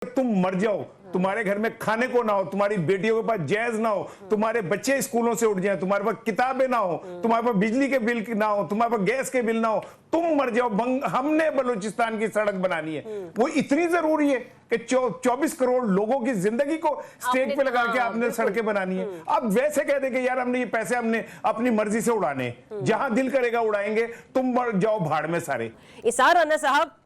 तुम मर जाओ, तुम्हारे घर में खाने को ना हो, तुम्हारी बेटियों के पास जैज ना हो, तुम्हारे बच्चे स्कूलों से उठ जाएं, तुम्हारे पास किताबें ना हो, तुम्हारे पास बिजली के बिल ना हो, तुम्हारे पास गैस के बिल ना हो, तुम मर जाओ, हमने बलूचिस्तान की सड़क बनानी है। वो इतनी जरूरी है कि 24 करोड़ लोगों की जिंदगी को स्टेक पे लगा के आपने सड़कें बनानी है। अब वैसे कह देंगे यार हमने ये पैसे हमने अपनी मर्जी से उड़ाने, जहां दिल करेगा उड़ाएंगे, तुम मर जाओ भाड़ में सारे। इसार राना साहब,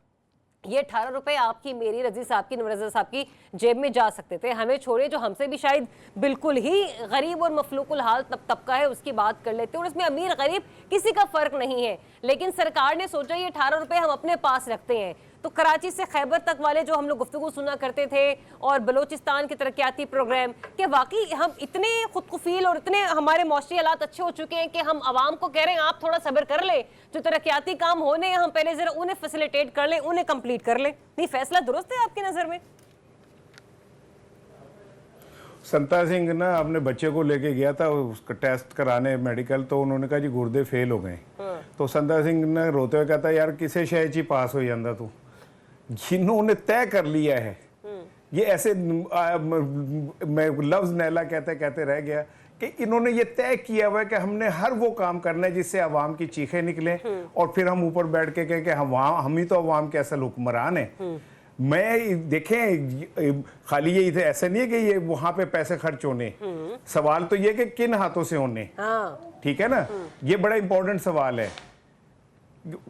ये 18 रुपए आपकी, मेरी, रजी साहब की, नवरजा साहब की जेब में जा सकते थे। हमें छोड़े, जो हमसे भी शायद बिल्कुल ही गरीब और मफलूकुल हाल तबका है उसकी बात कर लेते हैं, और इसमें अमीर गरीब किसी का फर्क नहीं है। लेकिन सरकार ने सोचा ये 18 रुपए हम अपने पास रखते हैं, तो कराची से खैबर तक वाले जो हम लोग गुफ्तगू सुना करते थे और बलोचिस्तान के तरक्याती प्रोग्राम, कि वाकई हम इतने खुदकुफील और इतने हमारे मौसमी हालात अच्छे हो चुके हैं कि हम आवाम को कह रहे हैं आप थोड़ा सब्र कर ले, जो तरक्याती काम होने हैं हम पहले जरा उन्हें फैसिलिटेट कर लें, उन्हें कंप्लीट कर लें। नहीं, फैसला दुरुस्त है आपकी नजर में? संता सिंह ना अपने बच्चे को लेके गया था उसका टेस्ट कराने मेडिकल, तो उन्होंने कहा जी गुर्दे फेल हो गए। तो संता सिंह ने रोते हुए कहता यार किसे शहर ची पास हो जाता तू, जिन्होंने तय कर लिया है ये ऐसे मैं लफ्ज नैला कहते कहते रह गया कि इन्होंने ये तय किया हुआ है कि हमने हर वो काम करना है जिससे अवाम की चीखें निकले और फिर हम ऊपर बैठ के कहें कि हम ही तो अवाम के असल हुक्मरान है। मैं देखें खाली ये ऐसा नहीं है कि ये वहां पे पैसे खर्च होने, सवाल तो ये कि किन हाथों से होने। ठीक है ना, ये बड़ा इंपॉर्टेंट सवाल है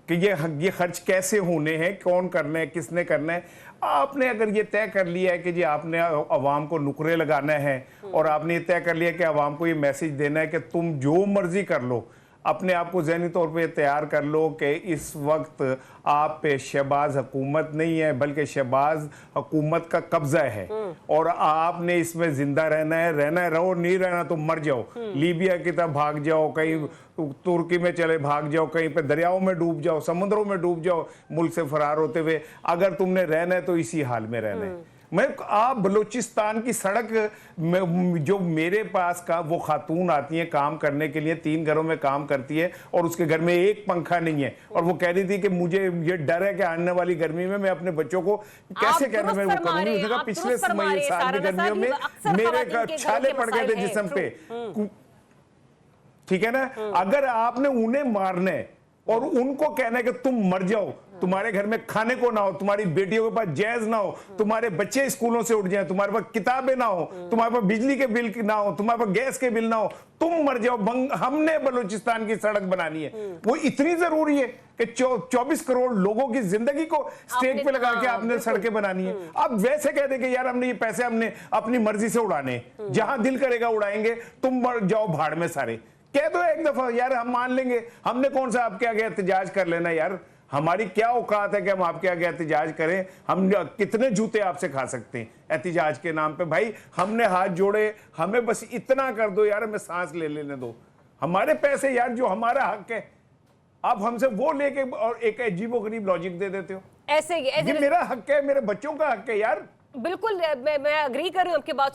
कि ये खर्च कैसे होने हैं, कौन करना है, किसने करना है। आपने अगर ये तय कर लिया है कि जी आपने अवाम को नुकरे लगाना है और आपने ये तय कर लिया कि अवाम को ये मैसेज देना है कि तुम जो मर्जी कर लो, अपने आप को ज़हनी तौर पे तैयार कर लो कि इस वक्त आप पे शहबाज हुकूमत नहीं है बल्कि शहबाज हुकूमत का कब्जा है और आपने इसमें जिंदा रहना है, रहो, नहीं रहना तो मर जाओ। लीबिया की तरफ भाग जाओ, कहीं तुर्की में चले भाग जाओ, कहीं पे दरियाओं में डूब जाओ, समुद्रों में डूब जाओ मुल्क से फरार होते हुए, अगर तुमने रहना है तो इसी हाल में रहना है। मैं आप बलूचिस्तान की सड़क में जो मेरे पास का वो खातून आती है काम करने के लिए, 3 घरों में काम करती है और उसके घर में एक पंखा नहीं है, और वो कह रही थी कि मुझे ये डर है कि आने वाली गर्मी में मैं अपने बच्चों को कैसे कहने में वो करूंगी। पिछले साल की गर्मियों में मेरे छाले पड़ गए थे जिस्म पे, ठीक है ना। अगर आपने उन्हें मारना है और उनको कहना है कि तुम मर जाओ, तुम्हारे घर में खाने को ना हो, तुम्हारी बेटियों के पास जैज ना हो, तुम्हारे बच्चे स्कूलों से उठ जाएं, तुम्हारे पास किताबें ना हो, तुम्हारे पास बिजली के बिल ना हो, तुम्हारे पास गैस के बिल ना हो, तुम मर जाओ, हमने बलूचिस्तान की सड़क बनानी है। वो इतनी जरूरी है कि 24 करोड़ लोगों की जिंदगी को स्टेक पे लगा के आपने सड़कें बनानी है। अब वैसे कह देंगे यार हमने ये पैसे हमने अपनी मर्जी से उड़ाने, जहां दिल करेगा उड़ाएंगे, तुम मर जाओ भाड़ में सारे। कह दो एक दफा यार, हम मान लेंगे, हमने कौन सा आपके आगे एहतजाज कर लेना यार, हमारी क्या औकात है कि हम आपके आगे एहतजाज करें। हम कितने जूते आपसे खा सकते हैं एहतजाज के नाम पे। भाई हमने हाथ जोड़े, हमें बस इतना कर दो यार, हमें सांस ले लेने दो, हमारे पैसे यार जो हमारा हक है, आप हमसे वो लेके और एक अजीबो गरीब लॉजिक दे देते हो। ऐसे ये मेरा हक है, मेरे बच्चों का हक है यार। बिल्कुल मैं अग्री कर रही हूँ आपकी बात।